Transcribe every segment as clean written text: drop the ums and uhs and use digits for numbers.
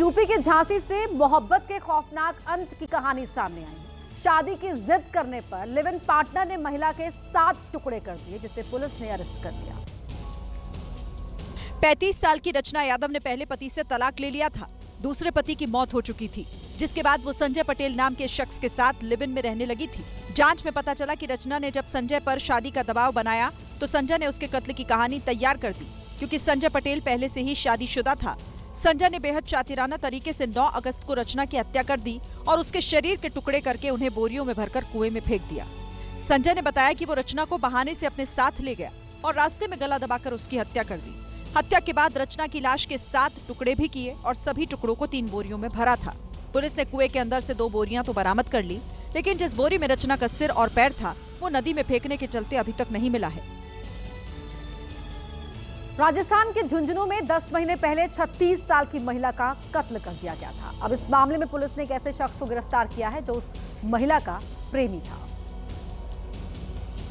UP के झांसी से मोहब्बत के खौफनाक अंत की कहानी सामने आई है। शादी की जिद करने पर लिव इन पार्टनर ने महिला के 7 टुकड़े कर दिए, जिसे पुलिस ने अरेस्ट कर लिया। 35 साल की रचना यादव ने पहले पति से तलाक ले लिया था। दूसरे पति की मौत हो चुकी थी, जिसके बाद वो संजय पटेल नाम के शख्स के साथ लिव इन में रहने लगी थी। जांच में पता चला कि रचना ने जब संजय पर शादी का दबाव बनाया तो संजय ने उसके कत्ल की कहानी तैयार कर दी। क्योंकि संजय पटेल पहले से ही शादीशुदा था, संजय ने बेहद शातिराना तरीके से 9 अगस्त को रचना की हत्या कर दी और उसके शरीर के टुकड़े करके उन्हें बोरियों में भरकर कुएं में फेंक दिया। संजय ने बताया कि वो रचना को बहाने से अपने साथ ले गया और रास्ते में गला दबाकर उसकी हत्या कर दी। हत्या के बाद रचना की लाश के 7 टुकड़े भी किए और सभी टुकड़ों को 3 बोरियों में भरा था। पुलिस ने कुएं के अंदर से 2 बोरियां तो बरामद कर ली, लेकिन जिस बोरी में रचना का सिर और पैर था वो नदी में फेंकने के चलते अभी तक नहीं मिला है। राजस्थान के झुंझुनू में 10 महीने पहले 36 साल की महिला का कत्ल कर दिया गया था। अब इस मामले में पुलिस ने एक ऐसे शख्स को गिरफ्तार किया है जो उस महिला का प्रेमी था।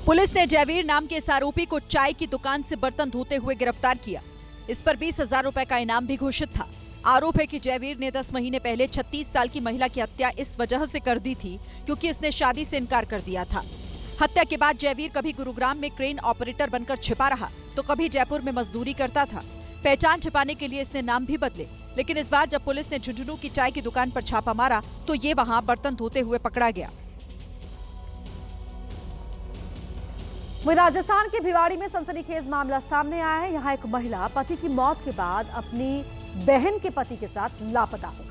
पुलिस ने जयवीर नाम के इस आरोपी को चाय की दुकान से बर्तन धोते हुए गिरफ्तार किया। इस पर 20,000 रुपए का इनाम भी घोषित था। आरोप है कि जयवीर ने 10 महीने पहले 36 साल की महिला की हत्या इस वजह से कर दी थी क्योंकि इसने शादी से इनकार कर दिया था। हत्या के बाद जयवीर कभी गुरुग्राम में क्रेन ऑपरेटर बनकर छिपा रहा तो कभी जयपुर में मजदूरी करता था। पहचान छिपाने के लिए इसने नाम भी बदले, लेकिन इस बार जब पुलिस ने झुंझुनू की चाय की दुकान पर छापा मारा तो ये वहां बर्तन धोते हुए पकड़ा गया। वहीं राजस्थान के भिवाड़ी में सनसनीखेज मामला सामने आया है। यहाँ एक महिला पति की मौत के बाद अपनी बहन के पति के साथ लापता हो गई।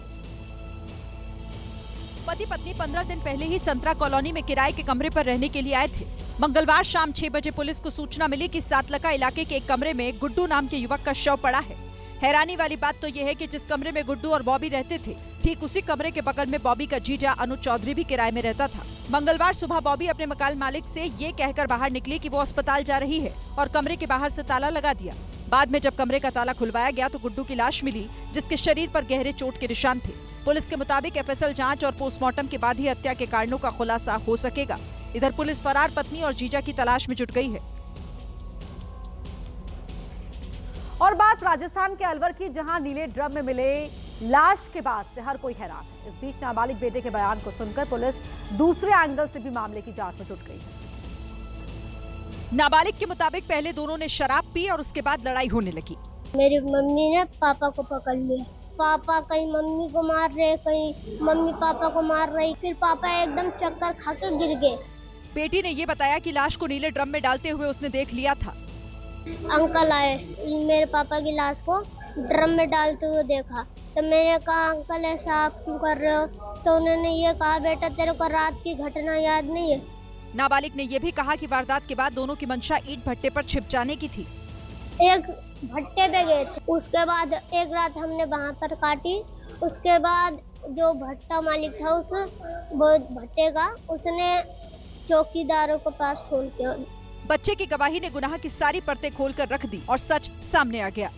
पति पत्नी 15 दिन पहले ही संतरा कॉलोनी में किराए के कमरे पर रहने के लिए आए थे। मंगलवार शाम 6 बजे पुलिस को सूचना मिली कि सातलका इलाके के एक कमरे में गुड्डू नाम के युवक का शव पड़ा है। हैरानी वाली बात तो यह है कि जिस कमरे में गुड्डू और बॉबी रहते थे, ठीक उसी कमरे के बगल में बॉबी का जीजा अनुज चौधरी भी किराए में रहता था। मंगलवार सुबह बॉबी अपने मकान मालिक से ये कहकर बाहर निकली कि वो अस्पताल जा रही है और कमरे के बाहर से ताला लगा दिया। बाद में जब कमरे का ताला खुलवाया गया तो गुड्डू की लाश मिली, जिसके शरीर पर गहरे चोट के निशान थे। पुलिस के मुताबिक एफएसएल जांच और पोस्टमार्टम के बाद ही हत्या के कारणों का खुलासा हो सकेगा। इधर पुलिस फरार पत्नी और जीजा की तलाश में जुट गई है। और बात राजस्थान के अलवर की, जहां नीले ड्रम में मिले लाश के बाद से हर कोई हैरान है। इस बीच नाबालिग बेटे के बयान को सुनकर पुलिस दूसरे एंगल से भी मामले की जांच में जुट गई है। नाबालिग के मुताबिक पहले दोनों ने शराब पी और उसके बाद लड़ाई होने लगी। मेरी मम्मी ने पापा को पकड़ लिया। पापा कहीं मम्मी को मार रहे, कहीं मम्मी पापा को मार रही। फिर पापा एकदम चक्कर खाकर गिर गए। बेटी ने ये बताया कि लाश को नीले ड्रम में डालते हुए उसने देख लिया था। अंकल आए, मेरे पापा की लाश को ड्रम में डालते हुए देखा तो मैंने कहा अंकल ऐसा आप क्यों कर रहे हो? तो उन्होंने ये कहा बेटा तेरे को रात की घटना याद नहीं है। नाबालिग ने यह भी कहा कि वारदात के बाद दोनों की मंशा ईंट भट्टे पर छिप जाने की थी। एक भट्टे पे गए थे, उसके बाद एक रात हमने वहाँ पर काटी। उसके बाद जो भट्टा मालिक था उस वो भट्टे का, उसने चौकीदारों के पास फोन किया। बच्चे की गवाही ने गुनाह की सारी परतें खोलकर रख दी और सच सामने आ गया।